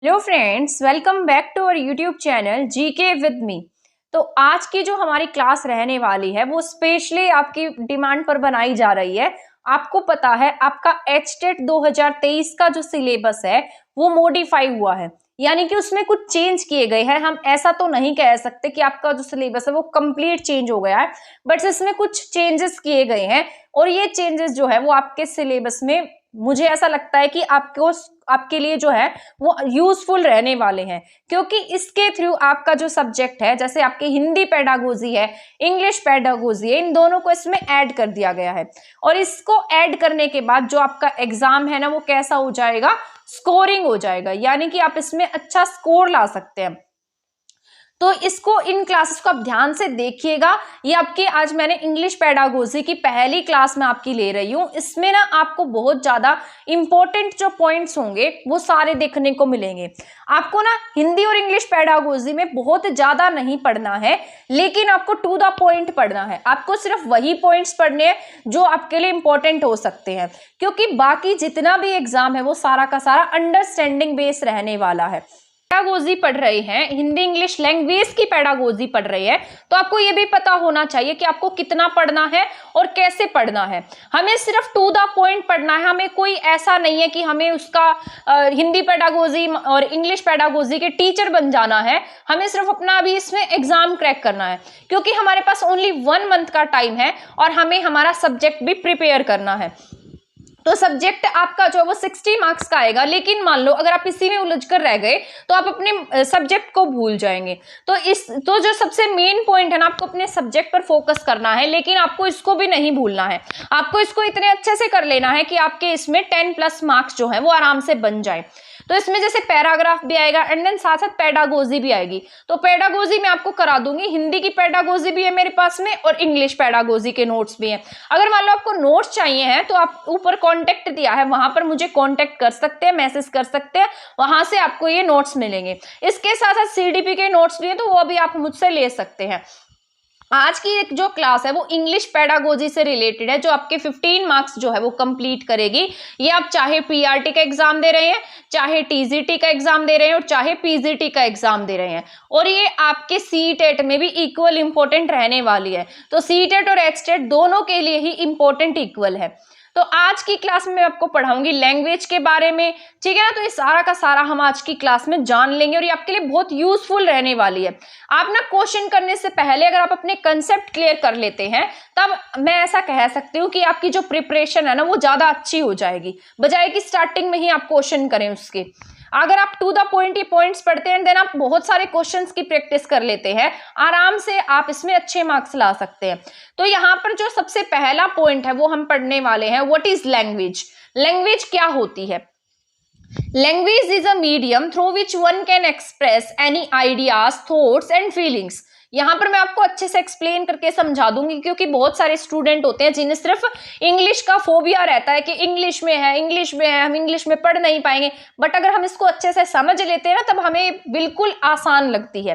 Hello friends, welcome back to our YouTube channel GK with me. तो आज की जो हमारी क्लास रहने वाली है वो स्पेशली आपकी डिमांड पर बनाई जा रही है। आपको पता है आपका एचटेट 2023 का जो सिलेबस है वो मॉडिफाई हुआ है, यानी कि उसमें कुछ चेंज किए गए हैं। हम ऐसा तो नहीं कह सकते कि आपका जो सिलेबस है वो कंप्लीट चेंज हो गया है, बट इसमें कुछ चेंजेस किए गए हैं और ये चेंजेस जो है वो आपके सिलेबस में मुझे ऐसा लगता है कि आपके लिए जो है वो यूजफुल रहने वाले हैं, क्योंकि इसके थ्रू आपका जो सब्जेक्ट है, जैसे आपकी हिंदी पेडागोजी है, इंग्लिश पेडागोजी है, इन दोनों को इसमें ऐड कर दिया गया है। और इसको ऐड करने के बाद जो आपका एग्जाम है ना वो कैसा हो जाएगा, स्कोरिंग हो जाएगा, यानी कि आप इसमें अच्छा स्कोर ला सकते हैं। तो इसको इन क्लासेस को आप ध्यान से देखिएगा। ये आपके आज मैंने इंग्लिश पेडागोजी की पहली क्लास में आपकी ले रही हूँ। इसमें ना आपको बहुत ज्यादा इंपॉर्टेंट जो पॉइंट्स होंगे वो सारे देखने को मिलेंगे। आपको ना हिंदी और इंग्लिश पेडागोजी में बहुत ज्यादा नहीं पढ़ना है, लेकिन आपको टू द पॉइंट पढ़ना है। आपको सिर्फ वही पॉइंट्स पढ़ने हैं जो आपके लिए इंपॉर्टेंट हो सकते हैं, क्योंकि बाकी जितना भी एग्जाम है वो सारा का सारा अंडरस्टैंडिंग बेस रहने वाला है। पेडागोजी पढ़ रहे हैं, हिंदी इंग्लिश लैंग्वेज की पेडागोजी पढ़ रहे हैं, तो आपको ये भी पता होना चाहिए कि आपको कितना पढ़ना है और कैसे पढ़ना है। हमें सिर्फ टू द पॉइंट पढ़ना है। हमें कोई ऐसा नहीं है कि हमें उसका हिंदी पेडागोजी और इंग्लिश पेडागोजी के टीचर बन जाना है। हमें सिर्फ अपना अभी इसमें एग्जाम क्रैक करना है, क्योंकि हमारे पास ओनली 1 मंथ का टाइम है और हमें हमारा सब्जेक्ट भी प्रिपेयर करना है। तो सब्जेक्ट आपका जो है वो 60 मार्क्स का आएगा, लेकिन मान लो अगर आप इसी में उलझ कर रह गए तो आप अपने सब्जेक्ट को भूल जाएंगे। तो जो सबसे मेन पॉइंट है ना, आपको अपने सब्जेक्ट पर फोकस करना है, लेकिन आपको इसको भी नहीं भूलना है। आपको इसको इतने अच्छे से कर लेना है कि आपके इसमें 10+ मार्क्स जो है वो आराम से बन जाए। तो इसमें जैसे पैराग्राफ भी आएगा एंड देन साथ साथ पेडागोजी भी आएगी। तो पेडागोजी मैं आपको करा दूंगी, हिंदी की पेडागोजी भी है मेरे पास में और इंग्लिश पेडागोजी के नोट्स भी हैं। अगर मान लो आपको नोट्स चाहिए हैं तो आप ऊपर कांटेक्ट दिया है, वहां पर मुझे कांटेक्ट कर सकते हैं, मैसेज कर सकते हैं, वहां से आपको ये नोट्स मिलेंगे। इसके साथ साथ सीडीपी के नोट्स भी हैं, तो वो भी आप मुझसे ले सकते हैं। आज की एक जो क्लास है वो इंग्लिश पेडागोजी से रिलेटेड है, जो आपके 15 मार्क्स जो है वो कंप्लीट करेगी। ये आप चाहे पीआरटी का एग्जाम दे रहे हैं, चाहे टीजीटी का एग्जाम दे रहे हैं और चाहे पीजीटी का एग्जाम दे रहे हैं, और ये आपके सीटेट में भी इक्वल इंपॉर्टेंट रहने वाली है। तो सीटेट और एचटेट दोनों के लिए ही इंपॉर्टेंट इक्वल है। तो आज की क्लास में आपको पढ़ाऊंगी लैंग्वेज के बारे में, ठीक है ना। तो ये सारा का सारा हम आज की क्लास में जान लेंगे और ये आपके लिए बहुत यूजफुल रहने वाली है। आप ना क्वेश्चन करने से पहले अगर आप अपने कंसेप्ट क्लियर कर लेते हैं, तब मैं ऐसा कह सकती हूँ कि आपकी जो प्रिपरेशन है ना वो ज्यादा अच्छी हो जाएगी, बजाय कि स्टार्टिंग में ही आप क्वेश्चन करें उसके। अगर आप टू द पॉइंट ही पॉइंट्स पढ़ते हैं, देन आप बहुत सारे क्वेश्चंस की प्रैक्टिस कर लेते हैं, आराम से आप इसमें अच्छे मार्क्स ला सकते हैं। तो यहाँ पर जो सबसे पहला पॉइंट है वो हम पढ़ने वाले हैं, व्हाट इज लैंग्वेज। लैंग्वेज क्या होती है? Language is a medium through which one can express any ideas, thoughts and feelings. यहाँ पर मैं आपको अच्छे से एक्सप्लेन करके समझा दूंगी, क्योंकि बहुत सारे स्टूडेंट होते हैं जिन्हें सिर्फ इंग्लिश का फोबिया रहता है कि इंग्लिश में है, हम इंग्लिश में पढ़ नहीं पाएंगे। बट अगर हम इसको अच्छे से समझ लेते हैं ना, तब हमें बिल्कुल आसान लगती है।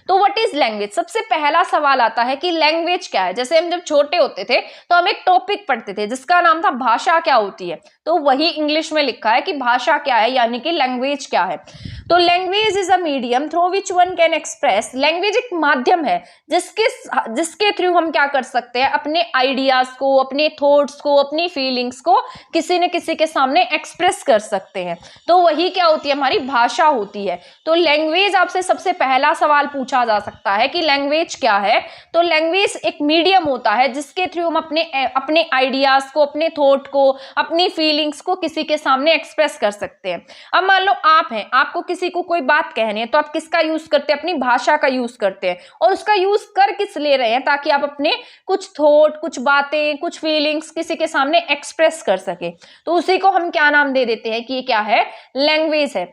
तो व्हाट इज लैंग्वेज? सबसे पहला सवाल आता है कि लैंग्वेज क्या है। जैसे हम जब छोटे होते थे तो हम एक टॉपिक पढ़ते थे जिसका नाम था भाषा क्या होती है, तो वही इंग्लिश में लिखा है कि भाषा क्या है, यानी कि लैंग्वेज क्या है। तो language is a medium through which one can express. Language एक माध्यम है जिसके थ्रू हम क्या कर सकते हैं, अपने आइडियाज को, अपने थॉट्स को, अपनी फीलिंग्स को किसी न किसी के सामने एक्सप्रेस कर सकते हैं। तो वही क्या होती है, हमारी भाषा होती है। तो लैंग्वेज आपसे सबसे पहला सवाल पूछा जा सकता है कि लैंग्वेज क्या है। तो लैंग्वेज एक मीडियम होता है जिसके थ्रू हम अपने आइडियाज को, अपने थॉट को, अपनी फीलिंग्स को किसी के सामने एक्सप्रेस कर सकते हैं। अब मान लो आप हैं, आपको किसी को कोई बात कहनी है, तो आप किसका यूज करते हैं? अपनी भाषा का यूज करते हैं। और उसका यूज कर किस ले रहे हैं? ताकि आप अपने कुछ थॉट, कुछ बातें, कुछ फीलिंग्स किसी के सामने एक्सप्रेस कर सके। तो उसी को हम क्या नाम दे देते हैं कि ये क्या है, लैंग्वेज है।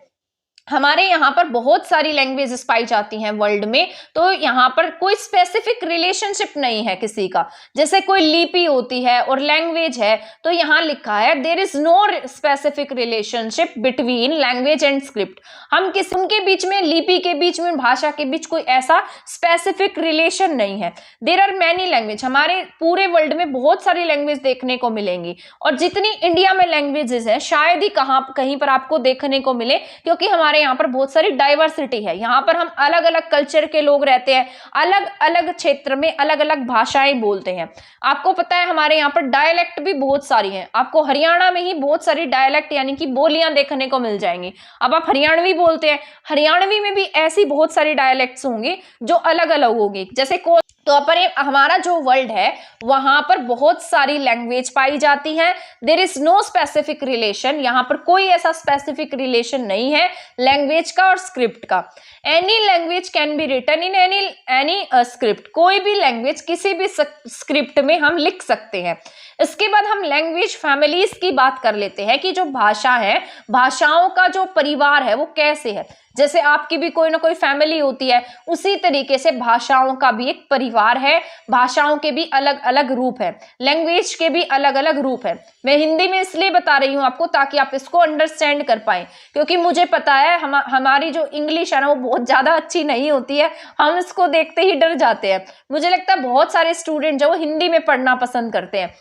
हमारे यहाँ पर बहुत सारी लैंग्वेजेस पाई जाती हैं वर्ल्ड में, तो यहाँ पर कोई स्पेसिफिक रिलेशनशिप नहीं है किसी का। जैसे कोई लिपि होती है और लैंग्वेज है, तो यहाँ लिखा है there is no specific relationship between language and script. हम उनके बीच में, लिपि के बीच में, भाषा के बीच कोई ऐसा स्पेसिफिक रिलेशन नहीं है। There are many language. हमारे पूरे वर्ल्ड में बहुत सारी लैंग्वेज देखने को मिलेंगी, और जितनी इंडिया में लैंग्वेजेस है शायद ही कहीं पर आपको देखने को मिले, क्योंकि हमारे हमारे यहाँ पर बहुत सारी डाइवर्सिटी है, यहाँ पर हम अलग अलग कल्चर के लोग रहते हैं, अलग अलग क्षेत्र में अलग अलग भाषाएं बोलते हैं। आपको पता है हमारे यहाँ पर डायलेक्ट भी बहुत सारी हैं, आपको हरियाणा में ही बहुत सारी डायलेक्ट यानी कि बोलियां देखने को मिल जाएंगी। अब आप हरियाणवी बोलते हैं, हरियाणवी में भी ऐसी बहुत सारी डायलेक्ट्स होंगी जो अलग अलग होगी। जैसे तो पर हमारा जो वर्ल्ड है वहां पर बहुत सारी लैंग्वेज पाई जाती है। There is no specific relation, यहाँ पर कोई ऐसा स्पेसिफिक रिलेशन नहीं है लैंग्वेज का और स्क्रिप्ट का। Any language can be written in any script, कोई भी लैंग्वेज किसी भी स्क्रिप्ट में हम लिख सकते हैं। इसके बाद हम लैंग्वेज फैमिलीज की बात कर लेते हैं कि जो भाषा है, भाषाओं का जो परिवार है वो कैसे है। जैसे आपकी भी कोई ना कोई फैमिली होती है, उसी तरीके से भाषाओं का भी एक परिवार है, भाषाओं के भी अलग अलग रूप है, लैंग्वेज के भी अलग अलग रूप है। मैं हिंदी में इसलिए बता रही हूँ आपको ताकि आप इसको अंडरस्टैंड कर पाए, क्योंकि मुझे पता है हमारी जो इंग्लिश है ना वो बहुत ज्यादा अच्छी नहीं होती है, हम इसको देखते ही डर जाते हैं। मुझे लगता है बहुत सारे स्टूडेंट जो हिंदी में पढ़ना पसंद करते हैं,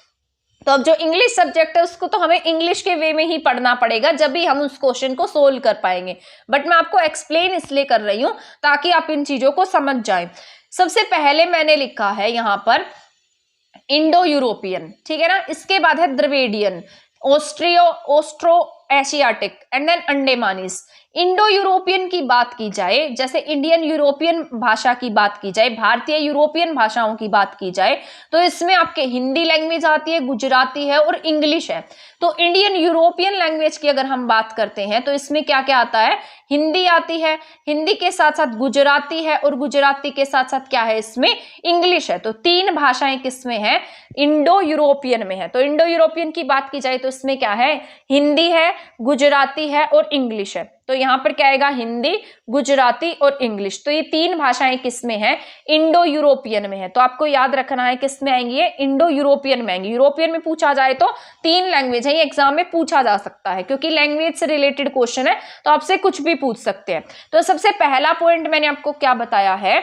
तो अब जो इंग्लिश सब्जेक्ट है उसको तो हमें इंग्लिश के वे में ही पढ़ना पड़ेगा, जब भी हम उस क्वेश्चन को सोल्व कर पाएंगे। बट मैं आपको एक्सप्लेन इसलिए कर रही हूं ताकि आप इन चीजों को समझ जाएं। सबसे पहले मैंने लिखा है यहां पर इंडो यूरोपियन, ठीक है ना। इसके बाद है Dravidian, Austro Asiatic and then Andamanese. Indo European की बात की जाए, जैसे इंडियन यूरोपियन भाषा की बात की जाए, भारतीय यूरोपियन भाषाओं की बात की जाए, तो इसमें आपके हिंदी लैंग्वेज आती है, गुजराती है और इंग्लिश है। तो इंडियन यूरोपियन लैंग्वेज की अगर हम बात करते हैं तो इसमें क्या क्या आता है, हिंदी आती है, हिंदी के साथ साथ गुजराती है और गुजराती के साथ साथ क्या है इसमें इंग्लिश है। तो तीन भाषाएं किसमें है, इंडो यूरोपियन में है। तो इंडो यूरोपियन की बात की जाए तो इसमें क्या है, हिंदी है, गुजराती है और इंग्लिश है। तो यहाँ पर क्या आएगा, हिंदी, गुजराती और इंग्लिश। तो ये तीन भाषाएं किसमें है, इंडो यूरोपियन में है। तो आपको याद रखना है किसमें आएंगी, ये इंडो यूरोपियन में आएंगी। यूरोपियन में पूछा जाए तो तीन लैंग्वेज है, ये एग्जाम में पूछा जा सकता है क्योंकि लैंग्वेज से रिलेटेड क्वेश्चन है, तो आपसे कुछ भी पूछ सकते हैं। तो सबसे पहला पॉइंट मैंने आपको क्या बताया है,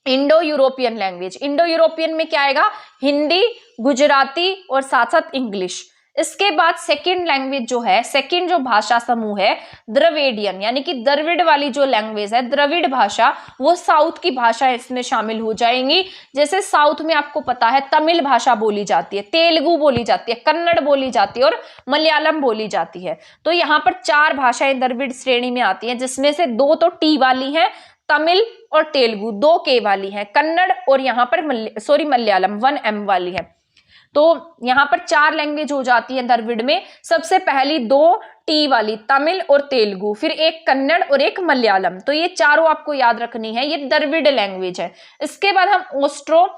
Indo European language. Indo European में क्या आएगा, हिंदी, गुजराती और साथ साथ इंग्लिश। इसके बाद सेकंड लैंग्वेज जो है, सेकंड जो भाषा समूह है द्रविडियन, यानी कि द्रविड़ वाली जो लैंग्वेज है, द्रविड़ भाषा, वो साउथ की भाषा इसमें शामिल हो जाएंगी। जैसे साउथ में आपको पता है तमिल भाषा बोली जाती है, तेलुगु बोली जाती है, कन्नड़ बोली जाती है और मलयालम बोली जाती है। तो यहाँ पर चार भाषाएं द्रविड़ श्रेणी में आती हैं, जिसमें से दो तो टी वाली है, तमिल और तेलुगु, दो के वाली है, कन्नड़ और यहाँ पर मलयालम 1M वाली है। तो यहाँ पर चार लैंग्वेज हो जाती है द्रविड़ में। सबसे पहली दो टी वाली तमिल और तेलुगु, फिर एक कन्नड़ और एक मलयालम। तो ये चारों आपको याद रखनी है, ये द्रविड़ लैंग्वेज है। इसके बाद हम ऑस्ट्रो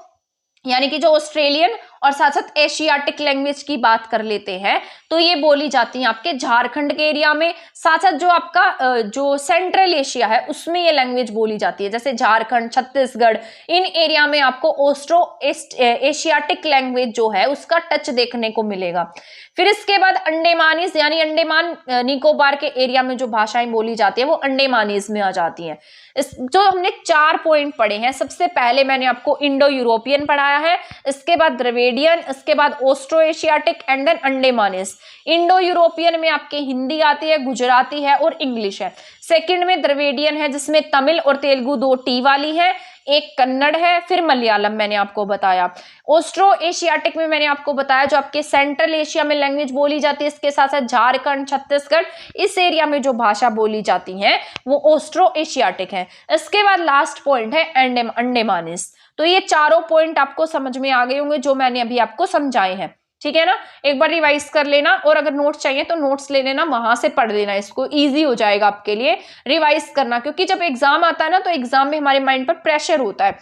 यानी कि जो ऑस्ट्रेलियन और साथ साथ एशियाटिक लैंग्वेज की बात कर लेते हैं, तो ये बोली जाती है आपके झारखंड के एरिया में, साथ साथ जो आपका जो सेंट्रल एशिया है उसमें ये लैंग्वेज बोली जाती है, जैसे झारखंड, छत्तीसगढ़, इन एरिया में आपको ऑस्ट्रो एशियाटिक लैंग्वेज जो है उसका टच देखने को मिलेगा। फिर इसके बाद अंडेमानीज, यानी अंडेमान निकोबार के एरिया में जो भाषाएं बोली जाती है वो अंडेमानीज में आ जाती हैं। जो हमने चार पॉइंट पढ़े हैं, सबसे पहले मैंने आपको इंडो यूरोपियन पढ़ाया है, इसके बाद द्रविडियन, इसके बाद Austro Asiatic and then Andamanese. Indo European में आपके हिंदी आती है, गुजराती है और इंग्लिश है। सेकंड में द्रविडियन है जिसमें तमिल और तेलुगु दो टी वाली है, एक कन्नड़ है, फिर मलयालम मैंने आपको बताया। ऑस्ट्रो एशियाटिक में मैंने आपको बताया जो आपके सेंट्रल एशिया में लैंग्वेज बोली जाती है, इसके साथ साथ झारखंड, छत्तीसगढ़, इस एरिया में जो भाषा बोली जाती है वो ऑस्ट्रो एशियाटिक है। इसके बाद लास्ट पॉइंट है अंडेमानीज। तो ये चारों पॉइंट आपको समझ में आ गए होंगे जो मैंने अभी आपको समझाए हैं, ठीक है ना। एक बार रिवाइज कर लेना और अगर नोट्स चाहिए तो नोट्स ले लेना, वहां से पढ़ लेना, इसको इजी हो जाएगा आपके लिए रिवाइज करना, क्योंकि जब एग्जाम आता है ना तो एग्जाम में हमारे माइंड पर प्रेशर होता है,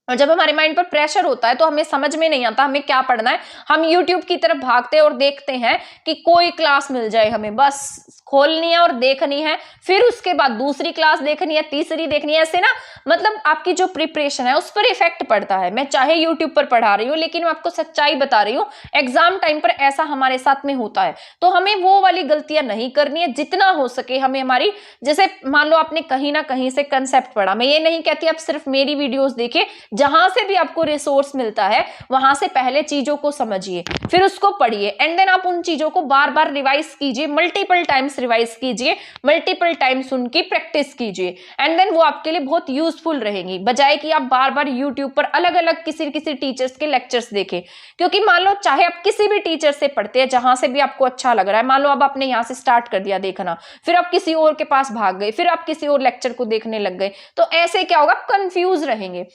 और जब हमारे माइंड पर प्रेशर होता है तो हमें समझ में नहीं आता हमें क्या पढ़ना है। हम YouTube की तरफ भागते हैं और देखते हैं कि कोई क्लास मिल जाए, हमें बस खोलनी है और देखनी है, फिर उसके बाद दूसरी क्लास देखनी है, तीसरी देखनी है, ऐसे ना मतलब आपकी जो प्रिपरेशन है उस पर इफेक्ट पड़ता है। मैं चाहे YouTube पर पढ़ा रही हूँ लेकिन मैं आपको सच्चाई बता रही हूँ, एग्जाम टाइम पर ऐसा हमारे साथ में होता है। तो हमें वो वाली गलतियां नहीं करनी है, जितना हो सके हमें हमारी, जैसे मान लो आपने कहीं ना कहीं से कंसेप्ट पढ़ा, मैं ये नहीं कहती आप सिर्फ मेरी वीडियोस देखे, जहां से भी आपको रिसोर्स मिलता है वहां से पहले चीजों को समझिए, फिर उसको पढ़िए, एंड देन आप उन चीजों को बार बार रिवाइज कीजिए, मल्टीपल टाइम्स रिवाइज कीजिए, मल्टीपल टाइम्स उनकी प्रैक्टिस कीजिए, एंड देन वो आपके लिए बहुत यूजफुल रहेंगी, बजाय कि आप बार बार यूट्यूब पर अलग अलग किसी टीचर्स के लेक्चर्स देखें। क्योंकि मान लो चाहे आप किसी भी टीचर से पढ़ते हैं, जहां से भी आपको अच्छा लग रहा है, मान लो अब आपने यहाँ से स्टार्ट कर दिया देखना, फिर आप किसी और के पास भाग गए, फिर आप किसी और लेक्चर को देखने लग गए, तो ऐसे क्या होगा, आप कंफ्यूज रहेंगे।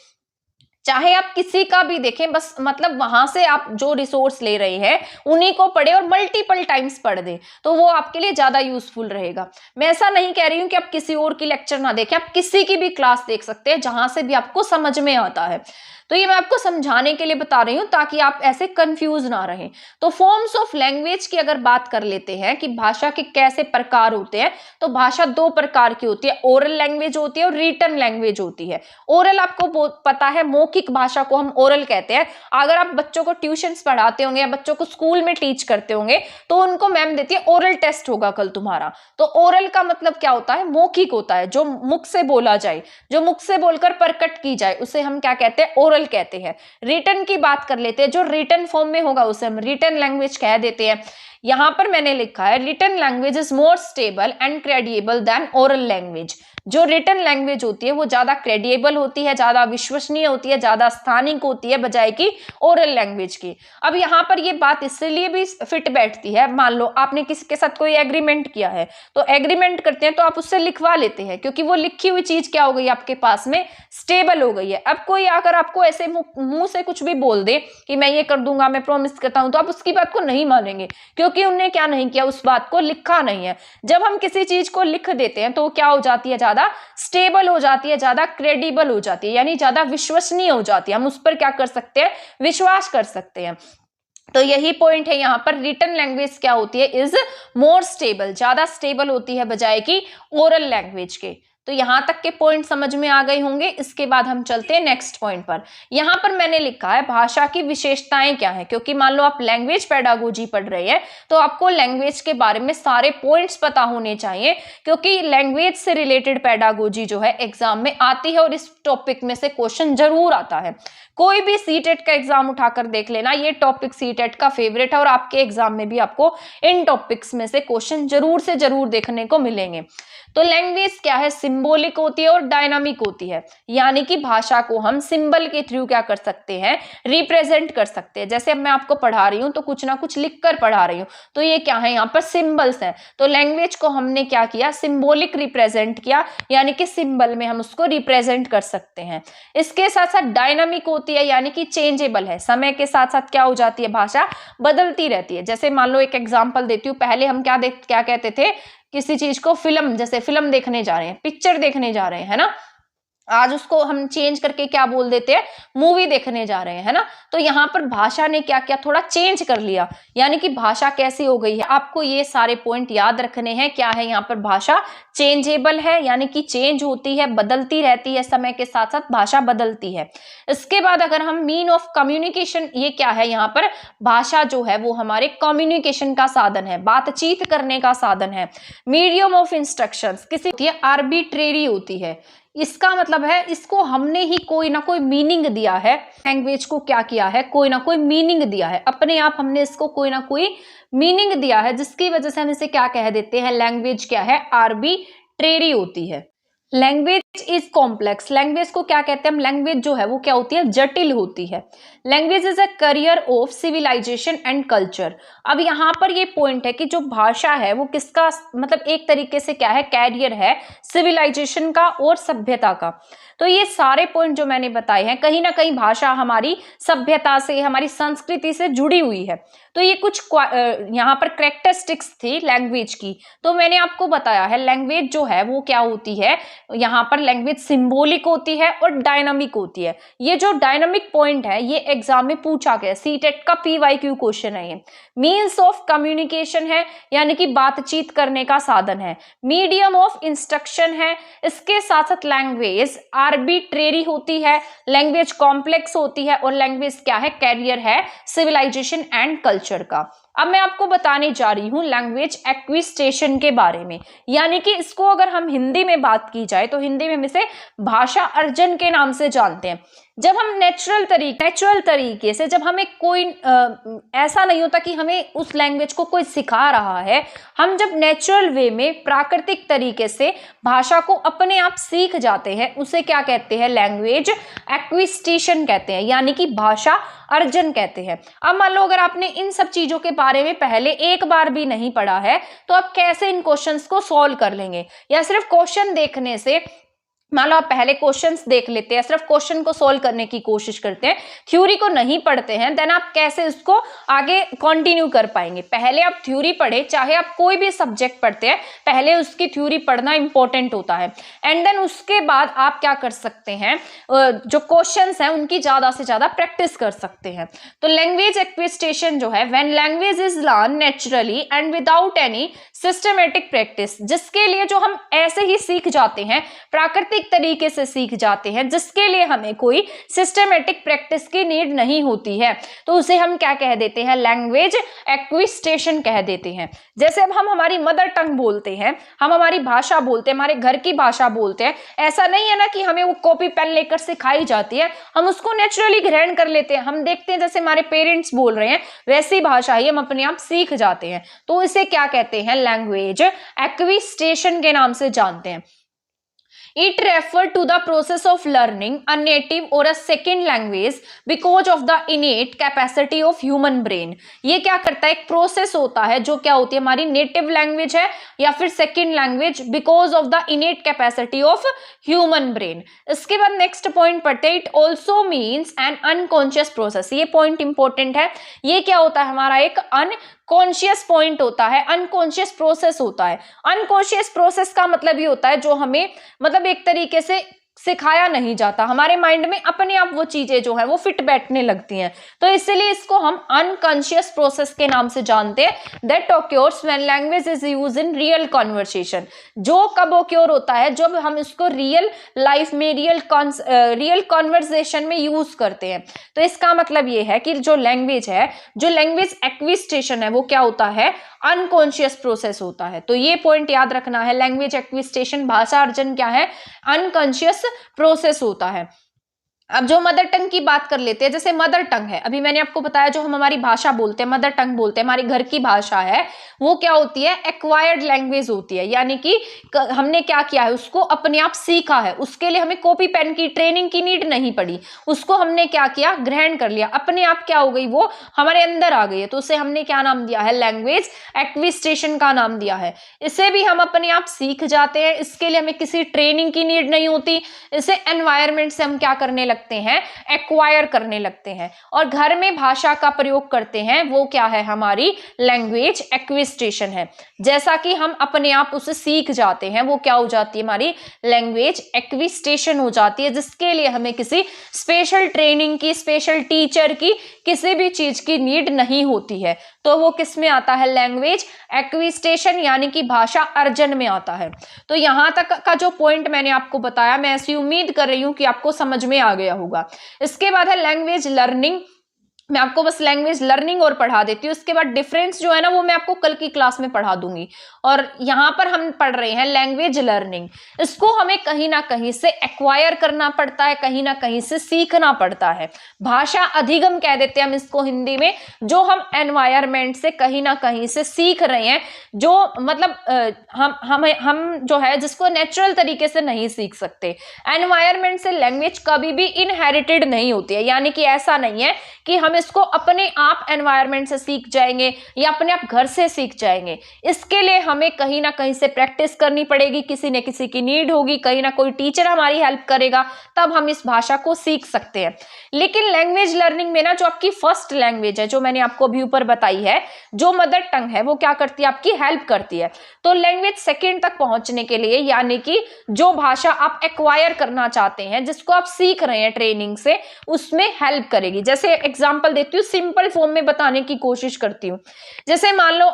चाहे आप किसी का भी देखें, बस मतलब वहां से आप जो रिसोर्स ले रहे हैं उन्हीं को पढ़े और मल्टीपल टाइम्स पढ़ दें, तो वो आपके लिए ज्यादा यूजफुल रहेगा। मैं ऐसा नहीं कह रही हूं कि आप किसी और की लेक्चर ना देखें, आप किसी की भी क्लास देख सकते हैं जहां से भी आपको समझ में आता है। तो ये मैं आपको समझाने के लिए बता रही हूं ताकि आप ऐसे कंफ्यूज ना रहें। तो फॉर्म्स ऑफ लैंग्वेज की अगर बात कर लेते हैं कि भाषा के कैसे प्रकार होते हैं, तो भाषा दो प्रकार की होती है, ओरल लैंग्वेज होती है और रिटन लैंग्वेज होती है। ओरल आपको पता है, मौखिक भाषा को हम ओरल कहते हैं। अगर आप बच्चों को ट्यूशंस पढ़ाते होंगे या बच्चों को स्कूल में टीच करते होंगे तो उनको मैम देती है ओरल टेस्ट होगा कल तुम्हारा। तो ओरल का मतलब क्या होता है, मौखिक होता है, जो मुख से बोला जाए, जो मुख से बोलकर प्रकट की जाए, उसे हम क्या कहते हैं, ओरल कहते हैं। रिटन की बात कर लेते हैं, जो रिटन फॉर्म में होगा उसे हम रिटन लैंग्वेज कह देते हैं। यहां पर मैंने लिखा है written language is more stable and credible than oral language. जो रिटन लैंग्वेज होती है वो ज्यादा क्रेडिएबल होती है, ज्यादा विश्वसनीय होती है, ज्यादा स्थानिक होती है बजाय की ओरल लैंग्वेज की। अब यहाँ पर ये बात इसलिए भी फिट बैठती है, मान लो आपने किसी के साथ कोई एग्रीमेंट किया है, तो एग्रीमेंट करते हैं तो आप उससे लिखवा लेते हैं, क्योंकि वो लिखी हुई चीज क्या हो गई आपके पास में, स्टेबल हो गई है। अब कोई अगर आपको ऐसे मुंह से कुछ भी बोल दे कि मैं ये कर दूंगा, मैं प्रॉमिस करता हूं, तो आप उसकी बात को नहीं मानेंगे, क्योंकि उन्होंने क्या नहीं किया, उस बात को लिखा नहीं है। जब हम किसी चीज को लिख देते हैं तो क्या हो जाती है, ज्यादा स्टेबल हो जाती है, ज्यादा क्रेडिबल हो जाती है, यानी ज्यादा विश्वसनीय हो जाती है। हम उस पर क्या कर सकते हैं, विश्वास कर सकते हैं। तो यही पॉइंट है यहाँ पर, रिटन लैंग्वेज क्या होती है, इज मोर स्टेबल, ज्यादा स्टेबल होती है बजाय की ओरल लैंग्वेज के। तो यहां तक के पॉइंट समझ में आ गए होंगे। इसके बाद हम चलते हैं नेक्स्ट पॉइंट पर। यहां पर मैंने लिखा है भाषा की विशेषताएं क्या है, क्योंकि मान लो आप लैंग्वेज पेडागोजी पढ़ रहे हैं तो आपको लैंग्वेज के बारे में सारे पॉइंट्स पता होने चाहिए, क्योंकि लैंग्वेज से रिलेटेड पेडागोजी जो है एग्जाम में आती है और इस टॉपिक में से क्वेश्चन जरूर आता है। कोई भी सीटेट का एग्जाम उठाकर देख लेना, ये टॉपिक सीटेट का फेवरेट है और आपके एग्जाम में भी आपको इन टॉपिक्स में से क्वेश्चन जरूर से जरूर देखने को मिलेंगे। तो लैंग्वेज क्या है, सिंबॉलिक होती है और डायनामिक होती है, यानी कि भाषा को हम सिंबल के थ्रू क्या कर सकते हैं, रिप्रेजेंट कर सकते हैं। जैसे अब मैं आपको पढ़ा रही हूं तो कुछ ना कुछ लिख कर पढ़ा रही हूं, तो ये क्या है, यहाँ पर सिंबल्स हैं। तो लैंग्वेज को हमने क्या किया, सिंबॉलिक रिप्रेजेंट किया, यानी कि सिंबल में हम उसको रिप्रेजेंट कर सकते हैं। इसके साथ साथ डायनामिक होती है, यानी कि चेंजेबल है, समय के साथ साथ क्या हो जाती है, भाषा बदलती रहती है। जैसे मान लो एक एग्जाम्पल देती हूँ, पहले हम क्या कहते थे, किसी चीज को फिल्म, जैसे फिल्म देखने जा रहे हैं, पिक्चर देखने जा रहे हैं, है ना, आज उसको हम चेंज करके क्या बोल देते हैं, मूवी देखने जा रहे हैं, है ना। तो यहाँ पर भाषा ने क्या किया, थोड़ा चेंज कर लिया, यानी कि भाषा कैसी हो गई है। आपको ये सारे पॉइंट याद रखने हैं। क्या है यहाँ पर, भाषा चेंजेबल है, यानी कि चेंज होती है, बदलती रहती है, समय के साथ साथ भाषा बदलती है। इसके बाद अगर हम मीन ऑफ कम्युनिकेशन, ये क्या है, यहाँ पर भाषा जो है वो हमारे कम्युनिकेशन का साधन है, बातचीत करने का साधन है। मीडियम ऑफ इंस्ट्रक्शन, किसी आर्बिट्रेरी होती है, इसका मतलब है इसको हमने ही कोई ना कोई मीनिंग दिया है, लैंग्वेज को क्या किया है, कोई ना कोई मीनिंग दिया है, अपने आप हमने इसको कोई ना कोई मीनिंग दिया है, जिसकी वजह से हम इसे क्या कह देते हैं, लैंग्वेज क्या है, आर्बिट्रेरी होती है। लैंग्वेज इज कॉम्प्लेक्स, लैंग्वेज को क्या कहते हैं हम, लैंग्वेज जो है वो क्या होती है, जटिल होती है। Language is a carrier of civilisation and culture. अब यहाँ पर ये पॉइंट है कि जो भाषा है वो किसका, मतलब एक तरीके से क्या है, कैरियर है सिविलाइजेशन का और सभ्यता का। तो ये सारे पॉइंट जो मैंने बताए हैं, कहीं ना कहीं भाषा हमारी सभ्यता से, हमारी संस्कृति से जुड़ी हुई है। तो ये कुछ यहाँ पर कैरेक्टरिस्टिक्स थी लैंग्वेज की। तो मैंने आपको बताया है लैंग्वेज जो है वो क्या होती है, यहाँ पर लैंग्वेज सिंबॉलिक होती है और डायनामिक होती है। ये जो डायनामिक पॉइंट है ये एग्जाम में पूछा गया, सीटेट का PYQ क्वेश्चन है ये। मीन्स ऑफ कम्युनिकेशन है, यानी कि बातचीत करने का साधन है। मीडियम ऑफ इंस्ट्रक्शन है, इसके साथ साथ लैंग्वेज आर्बिट्रेरी होती है, लैंग्वेज कॉम्प्लेक्स होती है और लैंग्वेज क्या है, कैरियर है सिविलाइजेशन एंड कल्चर का। अब मैं आपको बताने जा रही हूँ लैंग्वेज एक्विजिशन के बारे में, यानी कि इसको अगर हम हिंदी में बात की जाए तो हिंदी में हम इसे भाषा अर्जन के नाम से जानते हैं। जब हम नेचुरल तरीके से, जब हमें कोई ऐसा नहीं होता कि हमें उस लैंग्वेज को कोई सिखा रहा है, हम जब नेचुरल वे में प्राकृतिक तरीके से भाषा को अपने आप सीख जाते हैं, उसे क्या कहते हैं? लैंग्वेज एक्विजिशन कहते हैं, यानी कि भाषा अर्जन कहते हैं। अब मान लो अगर आपने इन सब चीजों के बारे में पहले एक बार भी नहीं पढ़ा है तो आप कैसे इन क्वेश्चंस को सॉल्व कर लेंगे? या सिर्फ क्वेश्चन देखने से, मान लो आप पहले क्वेश्चंस देख लेते हैं, सिर्फ क्वेश्चन को सोल्व करने की कोशिश करते हैं, थ्योरी को नहीं पढ़ते हैं, देन आप कैसे उसको आगे कंटिन्यू कर पाएंगे? पहले आप थ्योरी पढ़े, चाहे आप कोई भी सब्जेक्ट पढ़ते हैं, पहले उसकी थ्योरी पढ़ना इंपॉर्टेंट होता है, एंड देन उसके बाद आप क्या कर सकते हैं, जो क्वेश्चंस हैं उनकी ज्यादा से ज्यादा प्रैक्टिस कर सकते हैं। तो लैंग्वेज एक्विजिशन जो है, when language is learn naturally and without any systematic practice, जिसके लिए जो हम ऐसे ही सीख जाते हैं, प्राकृतिक तरीके से सीख जाते हैं, जिसके लिए हमें कोई सिस्टमेटिक प्रैक्टिस की नीड नहीं होती है, तो उसे हम क्या कह देते हैं? लैंग्वेज एक्विजिशन कह देते हैं। जैसे अब हम हमारी मदर टंग बोलते हैं, हम हमारी भाषा बोलते हैं, हमारे घर की भाषा बोलते हैं, ऐसा नहीं है ना कि हमें वो कॉपी पेन लेकर सिखाई जाती है, हम उसको नेचुरली ग्रहण कर लेते हैं। हम देखते हैं जैसे हमारे पेरेंट्स बोल रहे हैं वैसी भाषा ही हम अपने आप सीख जाते हैं, तो इसे क्या कहते हैं? लैंग्वेज एक्विजिशन के नाम से जानते हैं। It refers to the process of learning a native or a second language because of the innate capacity of human brain। ये क्या करता है? एक प्रोसेस होता है जो क्या होती है? हमारी नेटिव लैंग्वेज है या फिर second language, because of the इनेट capacity of human brain. इसके बाद नेक्स्ट पॉइंट पढ़ते हैं, it also means N unconscious process. ये पॉइंट इंपॉर्टेंट है। ये क्या होता है? हमारा एक अनकॉन्शियस पॉइंट होता है, अनकॉन्शियस प्रोसेस होता है। अनकॉन्शियस प्रोसेस का मतलब ये होता है जो हमें मतलब एक तरीके से सिखाया नहीं जाता, हमारे माइंड में अपने आप वो चीजें जो है वो फिट बैठने लगती हैं, तो इसलिए इसको हम अनकॉन्शियस प्रोसेस के नाम से जानते हैं। That occurs when language is used in real conversation. जो कब ऑक्योर होता है? जब हम इसको रियल लाइफ में, रियल कन्वर्सेशन में यूज करते हैं। तो इसका मतलब ये है कि जो लैंग्वेज है, जो लैंग्वेज एक्विजिशन है, वो क्या होता है? अनकॉन्शियस प्रोसेस होता है। तो ये पॉइंट याद रखना है, लैंग्वेज एक्विजिशन, भाषा अर्जन क्या है? अनकॉन्शियस प्रोसेस होता है। अब जो मदर टंग की बात कर लेते हैं, जैसे मदर टंग है, अभी मैंने आपको बताया जो हम हमारी भाषा बोलते हैं, मदर टंग बोलते हैं, हमारी घर की भाषा है, वो क्या होती है? एक्वायर्ड लैंग्वेज होती है, यानी कि हमने क्या किया है? उसको अपने आप सीखा है, उसके लिए हमें कॉपी पेन की ट्रेनिंग की नीड नहीं पड़ी, उसको हमने क्या किया? ग्रहण कर लिया, अपने आप क्या हो गई? वो हमारे अंदर आ गई है, तो उसे हमने क्या नाम दिया है? लैंग्वेज एक्विजिशन का नाम दिया है। इसे भी हम अपने आप सीख जाते हैं, इसके लिए हमें किसी ट्रेनिंग की नीड नहीं होती। इसे एनवायरमेंट से हम क्या करने लगते हैं? एक्वायर करने लगते हैं, और घर में भाषा का प्रयोग करते हैं, वो क्या है? हमारी लैंग्वेज एक्विजिशन है। जैसा कि हम अपने आप उसे सीख जाते हैं, वो क्या हो जाती है? हमारी लैंग्वेज एक्विजिशन हो जाती है, जिसके लिए हमें किसी स्पेशल ट्रेनिंग की, स्पेशल टीचर की, किसी भी चीज की नीड नहीं होती है। तो वो किस में आता है? लैंग्वेज एक्विजिशन, यानी कि भाषा अर्जन में आता है। तो यहां तक का जो पॉइंट मैंने आपको बताया, मैं ऐसी उम्मीद कर रही हूं कि आपको समझ में आ गया होगा। इसके बाद है लैंग्वेज लर्निंग। मैं आपको बस लैंग्वेज लर्निंग और पढ़ा देती हूँ, उसके बाद डिफरेंस जो है ना वो मैं आपको कल की क्लास में पढ़ा दूंगी। और यहाँ पर हम पढ़ रहे हैं लैंग्वेज लर्निंग। इसको हमें कहीं ना कहीं से एक्वायर करना पड़ता है, कहीं ना कहीं से सीखना पड़ता है। भाषा अधिगम कह देते हैं हम इसको हिंदी में, जो हम एनवायरमेंट से कहीं ना कहीं से सीख रहे हैं, जो मतलब हम जो है जिसको नेचुरल तरीके से नहीं सीख सकते। एनवायरमेंट से लैंग्वेज कभी भी इनहेरिटेड नहीं होती है, यानी कि ऐसा नहीं है कि हम इसको अपने आप एनवायरमेंट से सीख जाएंगे या अपने आप घर से सीख जाएंगे। इसके लिए हमें कहीं ना कहीं से प्रैक्टिस करनी पड़ेगी, किसी न किसी की नीड होगी, कहीं ना कोई टीचर हमारी हेल्प करेगा, तब हम इस भाषा को सीख सकते हैं। लेकिन लैंग्वेज लर्निंग में ना जो आपकी फर्स्ट लैंग्वेज है, जो मैंने आपको अभी ऊपर बताई है, जो मदर टंग है, वो क्या करती है? आपकी हेल्प करती है। तो लैंग्वेज सेकेंड तक पहुंचने के लिए, यानी कि जो भाषा आप एक्वायर करना चाहते हैं, जिसको आप सीख रहे हैं ट्रेनिंग से, उसमें हेल्प करेगी। जैसे एग्जांपल देती हूँ, सिंपल फॉर्म में बताने की कोशिश करती हूँ। जैसे मान लो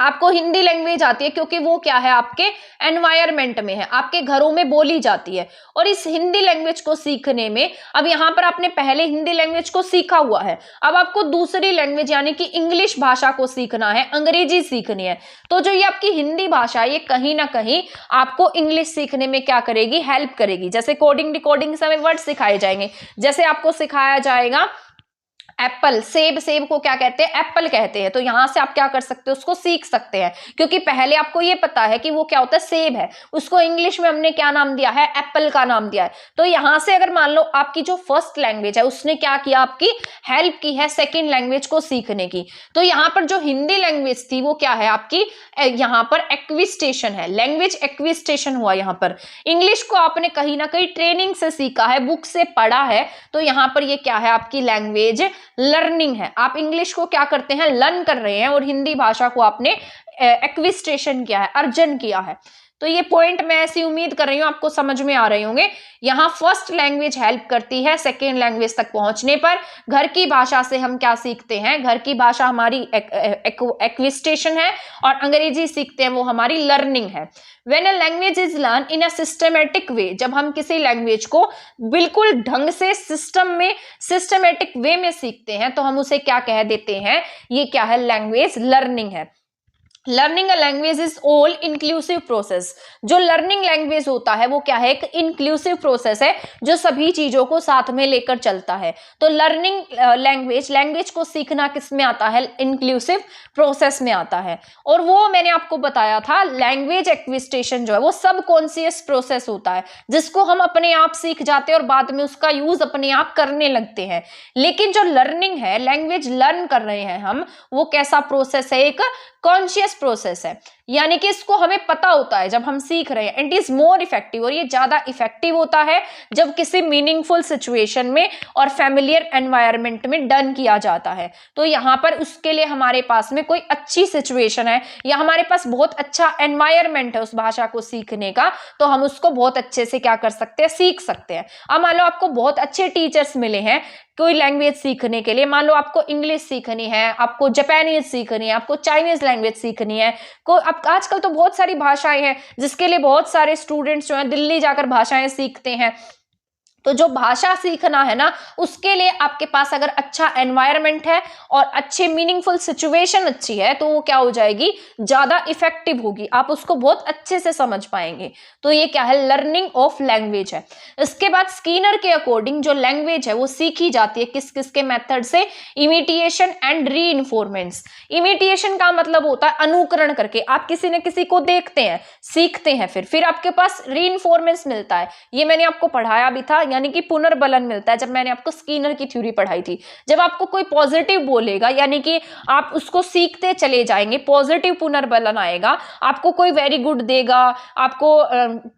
आपको हिंदी लैंग्वेज आती है क्योंकि वो क्या है, आपके एनवायरमेंट में है, आपके घरों में बोली जाती है। और इस हिंदी लैंग्वेज को सीखने में, अब यहाँ पर आपने पहले हिंदी लैंग्वेज को सीखा हुआ है, अब आपको दूसरी लैंग्वेज यानी कि इंग्लिश भाषा को सीखना है, अंग्रेजी सीखनी है। तो जो ये आपकी हिंदी भाषा है, ये कहीं ना कहीं आपको इंग्लिश सीखने में क्या करेगी, हेल्प करेगी। जैसे कोडिंग डिकोडिंग से हमें वर्ड सिखाए जाएंगे, जैसे आपको सिखाया जाएगा एप्पल, सेब, सेब को क्या कहते हैं, एप्पल कहते हैं। तो यहां से आप क्या कर सकते हो, उसको सीख सकते हैं, क्योंकि पहले आपको ये पता है कि वो क्या होता है, सेब है, उसको इंग्लिश में हमने क्या नाम दिया है, एप्पल का नाम दिया है। तो यहां से अगर मान लो आपकी जो फर्स्ट लैंग्वेज है उसने क्या किया, आपकी हेल्प की है सेकेंड लैंग्वेज को सीखने की। तो यहाँ पर जो हिंदी लैंग्वेज थी वो क्या है आपकी, यहाँ पर एक्विस्टेशन है, लैंग्वेज एक्विस्टेशन हुआ। यहाँ पर इंग्लिश को आपने कहीं ना कहीं ट्रेनिंग से सीखा है, बुक से पढ़ा है, तो यहाँ पर ये क्या है, आपकी लैंग्वेज लर्निंग है। आप इंग्लिश को क्या करते हैं, लर्न कर रहे हैं, और हिंदी भाषा को आपने एक्विस्टेशन किया है, अर्जन किया है। तो ये पॉइंट मैं ऐसी उम्मीद कर रही हूं आपको समझ में आ रहे होंगे। यहाँ फर्स्ट लैंग्वेज हेल्प करती है सेकेंड लैंग्वेज तक पहुंचने पर। घर की भाषा से हम क्या सीखते हैं, घर की भाषा हमारी एक्विस्टेशन है, और अंग्रेजी सीखते हैं वो हमारी लर्निंग है। When a language is learned in a systematic way, जब हम किसी लैंग्वेज को बिल्कुल ढंग से सिस्टमेटिक वे में सीखते हैं, तो हम उसे क्या कह देते हैं, ये क्या है, लैंग्वेज लर्निंग है। Learning a language is all inclusive process. जो लर्निंग लैंग्वेज होता है वो क्या है, एक इंक्लूसिव प्रोसेस है, जो सभी चीजों को साथ में लेकर चलता है। तो लर्निंग लैंग्वेज को सीखना किस में आता है, इंक्लूसिव प्रोसेस में आता है। और वो मैंने आपको बताया था, लैंग्वेज एक्विस्टेशन जो है वो सब कॉन्शियस प्रोसेस होता है, जिसको हम अपने आप सीख जाते हैं और बाद में उसका यूज अपने आप करने लगते हैं। लेकिन जो लर्निंग है, लैंग्वेज लर्न कर रहे हैं हम, वो कैसा प्रोसेस है, एक कॉन्शियस प्रोसेस है, यानी कि इसको हमें पता होता है जब हम सीख रहे हैं। इट इज मोर इफेक्टिव, और ये ज्यादा इफेक्टिव होता है जब किसी मीनिंगफुल सिचुएशन में और फैमिलियर एनवायरनमेंट में डन किया जाता है। तो यहाँ पर उसके लिए हमारे पास में कोई अच्छी सिचुएशन है, या हमारे पास बहुत अच्छा एनवायरनमेंट है उस भाषा को सीखने का, तो हम उसको बहुत अच्छे से क्या कर सकते हैं, सीख सकते हैं। अब मान लो आपको बहुत अच्छे टीचर्स मिले हैं कोई लैंग्वेज सीखने के लिए, मान लो आपको इंग्लिश सीखनी है, आपको जापानीज सीखनी है, आपको चाइनीज लैंग्वेज सीखनी है, अब आजकल तो बहुत सारी भाषाएं हैं जिसके लिए बहुत सारे स्टूडेंट्स जो हैं दिल्ली जाकर भाषाएं सीखते हैं। तो जो भाषा सीखना है ना, उसके लिए आपके पास अगर अच्छा एनवायरनमेंट है और अच्छी मीनिंगफुल सिचुएशन अच्छी है, तो वो क्या हो जाएगी, ज्यादा इफेक्टिव होगी, आप उसको बहुत अच्छे से समझ पाएंगे। तो ये क्या है, लर्निंग ऑफ लैंग्वेज है। इसके बाद स्कीनर के अकॉर्डिंग जो लैंग्वेज है वो सीखी जाती है किस किस के मेथड से, इमिटेशन एंड रीइंफोर्समेंट्स। इमिटेशन का मतलब होता है अनुकरण करके, आप किसी न किसी को देखते हैं, सीखते हैं, फिर आपके पास रीइंफोर्समेंट्स मिलता है। ये मैंने आपको पढ़ाया भी था, यानी कि पुनर्बलन मिलता है, जब मैंने आपको स्कीनर की थ्योरी पढ़ाई थी। जब आपको कोई पॉजिटिव बोलेगा, यानी कि आप उसको सीखते चले जाएंगे, पॉजिटिव पुनर्बलन आएगा। आपको कोई वेरी गुड देगा, आपको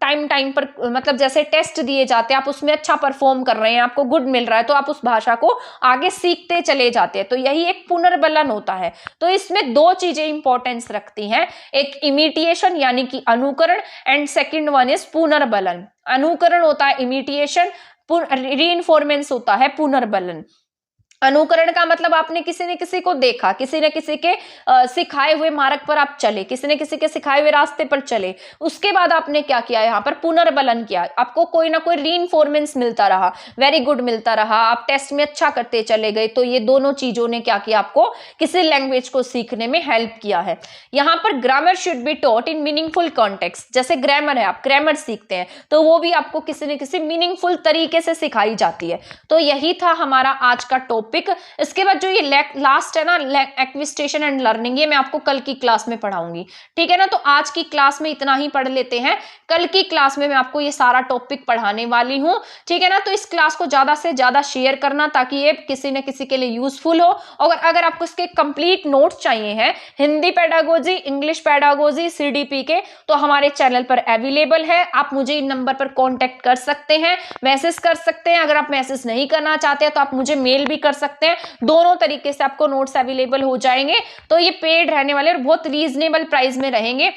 टाइम पर, मतलब जैसे टेस्ट दिए जाते हैं, आप उसमें अच्छा परफॉर्म कर रहे हैं, आपको गुड मिल रहा है, तो आप उस भाषा को आगे सीखते चले जाते हैं। तो यही एक पुनर्बलन होता है। तो इसमें दो चीजें इंपॉर्टेंस रखती हैं, एक इमिटेशन यानी कि अनुकरण, एंड सेकंड वन इज पुनर्बलन। अनुकरण होता है इमिटेशन, रीइंफोर्समेंट होता है पुनर्बलन। अनुकरण का मतलब आपने किसी ने किसी को देखा, किसी ने किसी के सिखाए हुए मार्ग पर आप चले, किसी ने किसी के सिखाए हुए रास्ते पर चले, उसके बाद आपने क्या किया, यहाँ पर पुनर्बलन किया, आपको कोई ना कोई रीइंफोर्समेंट मिलता रहा, वेरी गुड मिलता रहा, आप टेस्ट में अच्छा करते चले गए। तो ये दोनों चीजों ने क्या किया, आपको किसी लैंग्वेज को सीखने में हेल्प किया है। यहाँ पर grammar should be taught in meaningful context. जैसे ग्रामर है, आप ग्रामर सीखते हैं तो वो भी आपको किसी न किसी मीनिंगफुल तरीके से सिखाई जाती है। तो यही था हमारा आज का टॉपिक। इसके बाद जो ये लास्ट है ना, एक्विस्टेशन एंड लर्निंग, ये मैं आपको कल की क्लास में पढ़ाऊंगी, ठीक है ना। तो आज की क्लास में इतना ही पढ़ लेते हैं, कल की क्लास में मैं आपको ये सारा टॉपिक पढ़ाने वाली हूं, ठीक है ना। तो इस क्लास को ज्यादा से ज्यादा शेयर करना, ताकि ये किसी न किसी के लिए यूजफुल हो। और अगर आपको इसके कंप्लीट नोट्स चाहिए हैं, Hindi pedagogy, English pedagogy, CDP के, तो हमारे चैनल पर अवेलेबल है। आप मुझे इन नंबर पर कॉन्टेक्ट कर सकते हैं, मैसेज कर सकते हैं। अगर आप मैसेज नहीं करना चाहते हैं तो आप मुझे मेल भी कर सकते हैं। दोनों तरीके से आपको नोट्स अवेलेबल हो जाएंगे। तो ये पेड रहने वाले और बहुत रीजनेबल प्राइस में रहेंगे।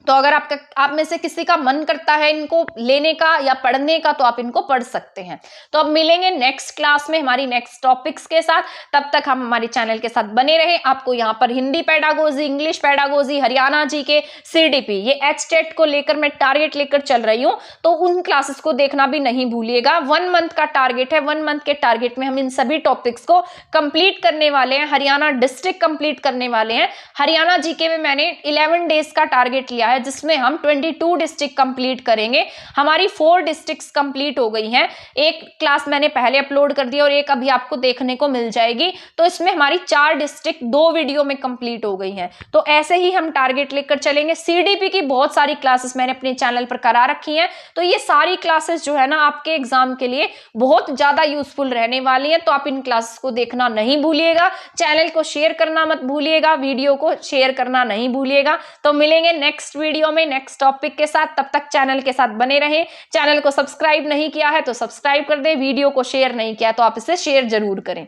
तो अगर आप में से किसी का मन करता है इनको लेने का या पढ़ने का तो आप इनको पढ़ सकते हैं। तो अब मिलेंगे नेक्स्ट क्लास में हमारी नेक्स्ट टॉपिक्स के साथ। तब तक हम हमारे चैनल के साथ बने रहें। आपको यहाँ पर Hindi pedagogy, English pedagogy, Haryana GK, CDP, ये एचटेट को लेकर मैं टारगेट लेकर चल रही हूँ, तो उन क्लासेस को देखना भी नहीं भूलिएगा। 1 मंथ का टारगेट है। 1 मंथ के टारगेट में हम इन सभी टॉपिक्स को कंप्लीट करने वाले हैं। हरियाणा डिस्ट्रिक्ट कंप्लीट करने वाले हैं। हरियाणा जीके में मैंने 11 डेज का टारगेट लिया है, जिसमें हम 22 डिस्ट्रिक्ट कंप्लीट करेंगे। हमारी 4 डिस्ट्रिक्ट्स कंप्लीट हो गई हैं। एक क्लास मैंने पहले अपलोड कर दी और एक अभी आपको देखने को मिल जाएगी। तो इसमें हमारी 4 डिस्ट्रिक्ट 2 वीडियो में कंप्लीट हो गई हैं। तो ऐसे ही हम टारगेट लेकर चलेंगे। सीडीपी की बहुत सारी क्लासेस मैंने अपने चैनल पर करा रखी हैं। तो ये सारी क्लासेस जो है ना आपके एग्जाम के लिए बहुत ज्यादा यूजफुल रहने वाली हैं। तो आप इन क्लासेस को देखना नहीं भूलिएगा। चैनल को शेयर करना मत भूलिएगा, वीडियो को शेयर करना नहीं भूलिएगा। तो मिलेंगे नेक्स्ट वीडियो में नेक्स्ट टॉपिक के साथ। तब तक चैनल के साथ बने रहें। चैनल को सब्सक्राइब नहीं किया है तो सब्सक्राइब कर दें। वीडियो को शेयर नहीं किया तो आप इसे शेयर जरूर करें।